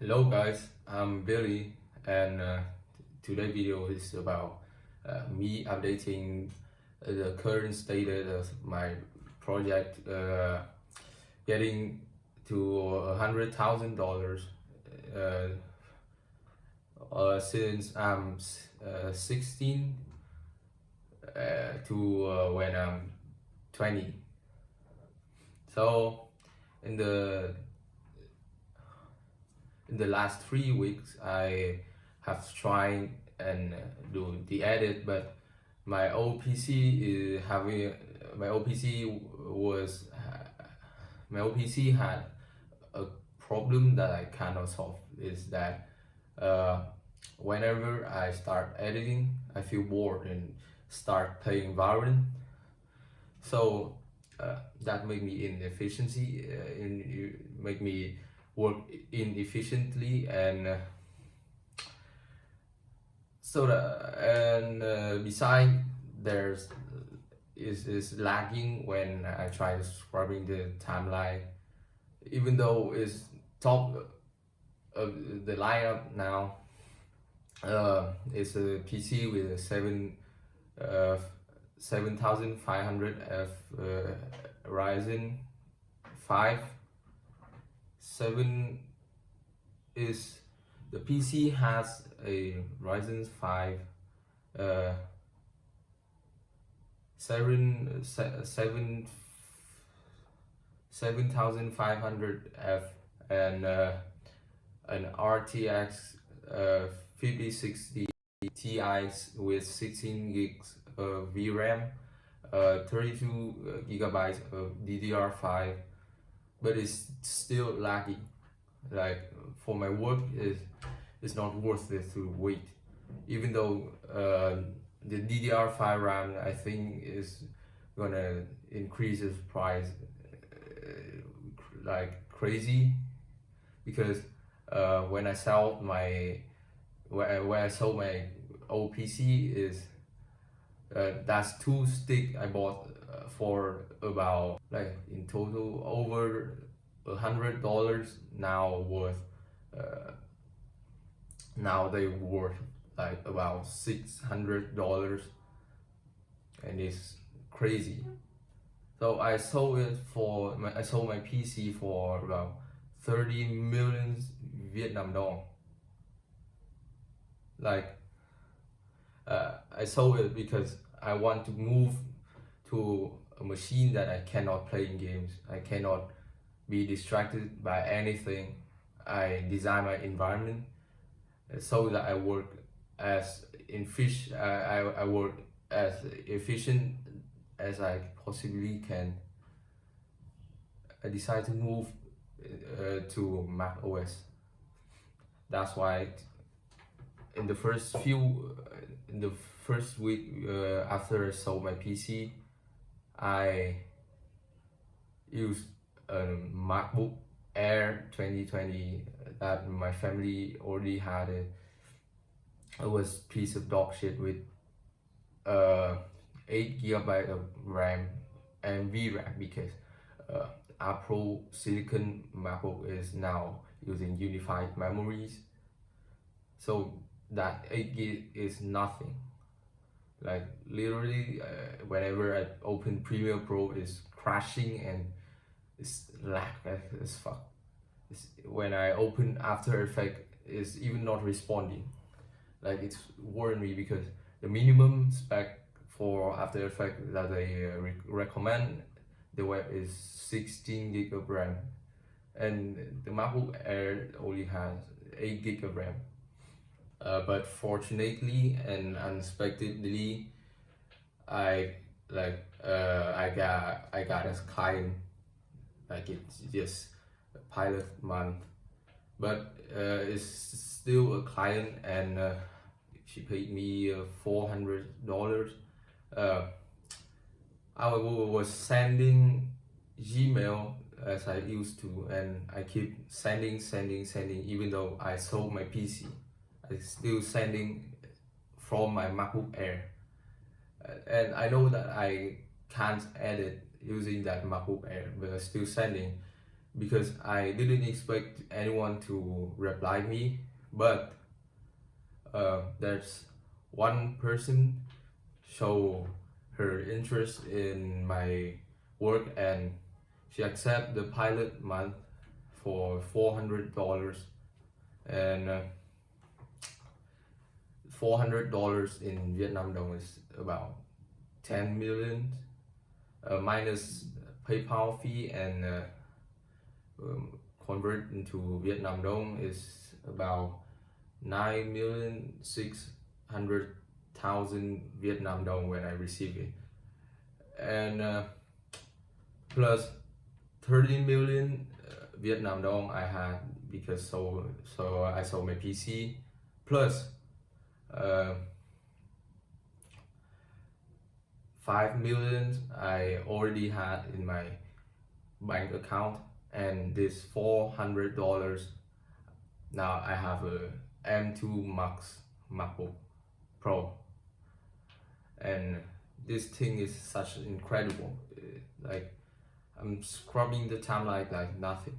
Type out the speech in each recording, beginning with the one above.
Hello guys, I'm Billy, and today's video is about me updating the current status of my project, getting to $100,000 since I'm 16 to when I'm 20. So in the last 3 weeks, I have tried and do the edit, but my old PC is having my old PC was my old PC had a problem that I cannot solve. Is that whenever I start editing, I feel bored and start playing Valorant. So that make me inefficiency, make me work inefficiently, and beside there's is lagging when I try scrubbing the timeline, even though it's top of the lineup now. It's a PC with a 7500 F Ryzen 5 7 is the PC has a Ryzen 5 7500 F and an RTX 5060 Ti with 16 gigs of VRAM, 32 gigabytes of DDR5, but it's still laggy. Like for my work, it's not worth it to wait. Even though the DDR5 RAM, I think, is gonna increase its price like crazy, because when I sold my old PC is that's two stick I bought for about, like, in total over $100 now worth. Now they worth like about $600, and it's crazy. So I sold my PC for about 30 million Vietnam dong. Like I sold it because I want to move to a machine that I cannot play in games. I cannot be distracted by anything. I design my environment so that I work as I work as efficient as I possibly can. I decided to move to Mac OS. That's why in the first week after I sold my PC, I used a MacBook Air 2020 that my family already had. It was a piece of dog shit with 8 gigabyte of RAM and VRAM, because Apple Silicon MacBook is now using unified memories. So that 8 gig is nothing. Like literally, whenever I open Premiere Pro, it's crashing and it's lag as fuck. When I open After Effects, it's even not responding. Like, it's worrying me, because the minimum spec for After Effects that they recommend the web is 16 gig of RAM, and the MacBook Air only has 8 gig of RAM. But fortunately and unexpectedly, I got a client. Like, it's just a pilot month, but it's still a client, and she paid me $400. I was sending Gmail as I used to, and I keep sending, even though I sold my PC. I still sending from my MacBook Air, and I know that I can't edit using that MacBook Air, but I'm still sending. because I didn't expect anyone to reply me, but there's one person show her interest in my work, and she accept the pilot month for $400, and $400 in Vietnam dong is about 10 million, minus PayPal fee, and convert into Vietnam dong is about 9,600,000 Vietnam dong when I receive it, and plus 30 million Vietnam dong I had because so I sold my PC, plus 5 million I already had in my bank account, and this $400 now I have a M2 Max MacBook Pro, and this thing is such incredible. Like, I'm scrubbing the timeline like nothing.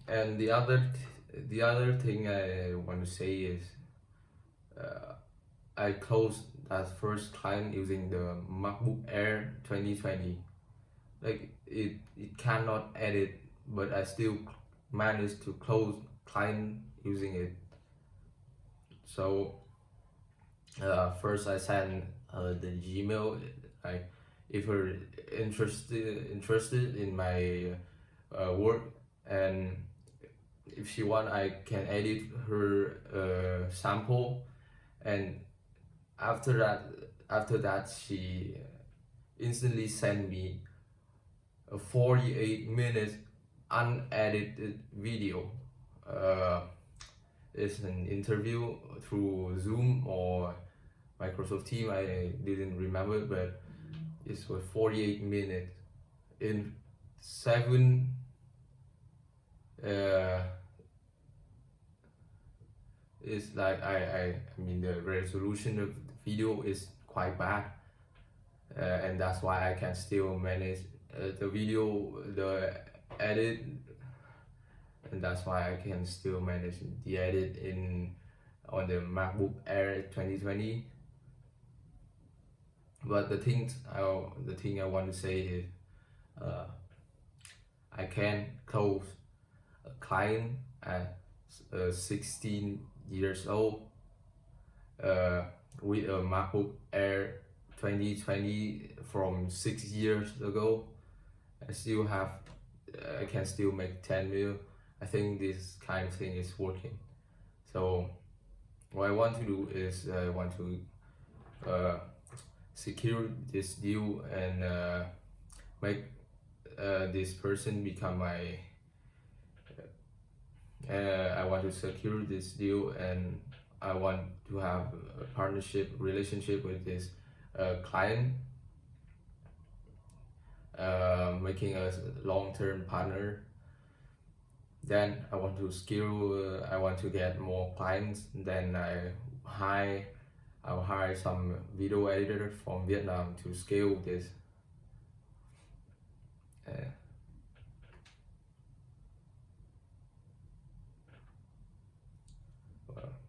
And the other thing I want to say is I closed that first client using the MacBook Air 2020. Like, it cannot edit, but I still managed to close client using it. So first I sent the Gmail, like, if you're interested in my work, and if she want, I can edit her sample, and after that she instantly sent me a 48-minute unedited video. It's an interview through Zoom or Microsoft Teams, I didn't remember, but it was 48 minutes in 7 it's like I mean the resolution of the video is quite bad, and that's why I can still manage the video, the edit, and that's why I can still manage the edit on the MacBook Air 2020. But the thing I want to say is I can close a client at 16 years old with a MacBook Air 2020 from 6 years ago. I can still make 10 mil. I think this kind of thing is working. So what I want to do is I want to secure this deal and make this person become my I want to secure this deal, and I want to have a relationship with this client, making us a long-term partner. Then I want to I want to get more clients. Then I'll hire some video editor from Vietnam to scale this.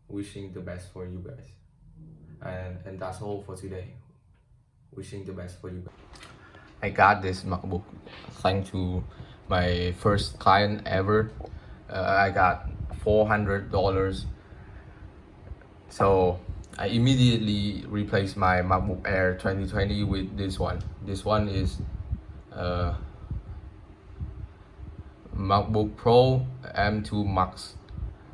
Wishing the best for you guys, and that's all for today. Wishing the best for you guys. I got this MacBook thanks to my first client ever. I got $400, so I immediately replaced my MacBook Air 2020 with this one. This one is MacBook Pro M2 Max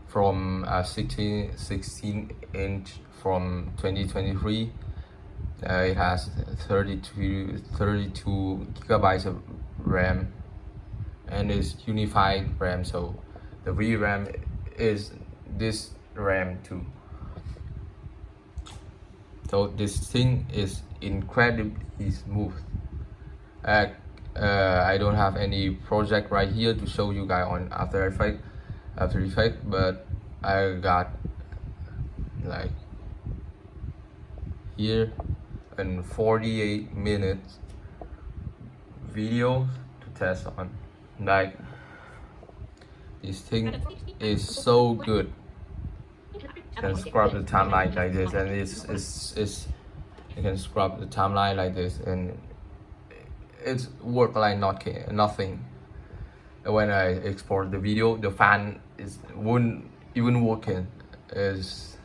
from 16 inch from 2023. It has 32 gigabytes of RAM, and it's unified RAM, so the VRAM is this RAM too. So this thing is incredibly smooth. I don't have any project right here to show you guys on After Effects, but I got like here and 48 minutes video to test on. Like, this thing is so good. You can scrub the timeline like this, and it's you can scrub the timeline like this, and it's work like nothing. When I export the video, the fan wouldn't even working. It's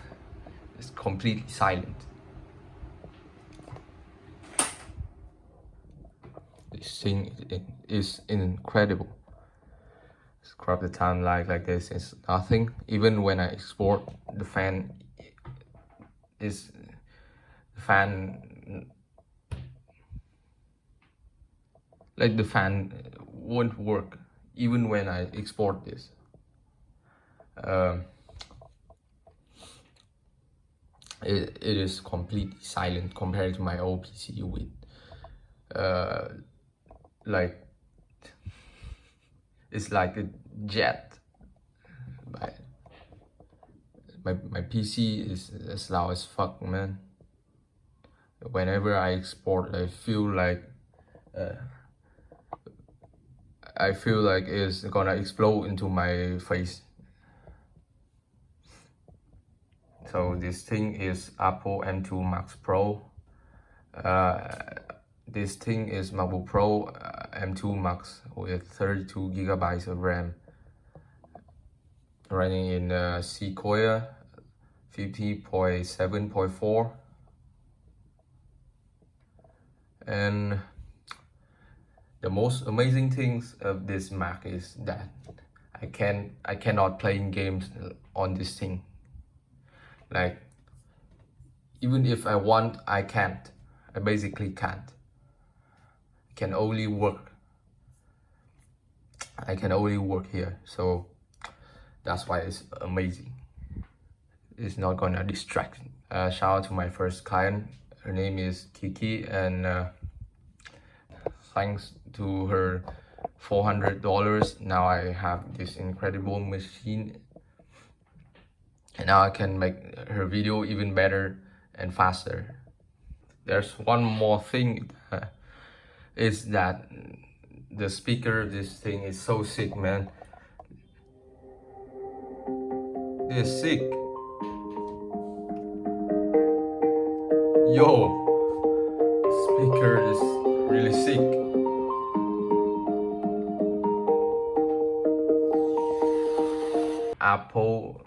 completely silent. This thing is incredible. Scrub the timeline like this, it's nothing. Even when I export, the fan like the fan won't work even when I export this. It is completely silent compared to my old PC with like it's like a jet. My PC is loud as fuck, man. Whenever I export, I feel like it's gonna explode into my face. So this thing is Apple M2 Max Pro. This thing is MacBook Pro M2 Max with 32 gigabytes of RAM, running in Sequoia 50.7.4. And the most amazing things of this Mac is that I cannot play games on this thing. Like, even if I want, I can't. I basically can't. I can only work here. So that's why it's amazing. It's not gonna distract me. Shout out to my first client. Her name is KiKi, and thanks to her $400, now I have this incredible machine, and now I can make her video even better and faster. There's one more thing, is that the speaker of this thing is so sick, man. It is sick. Yo, speaker is really sick. Apple,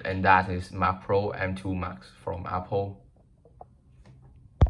and that is Mac Pro M2 Max from Apple.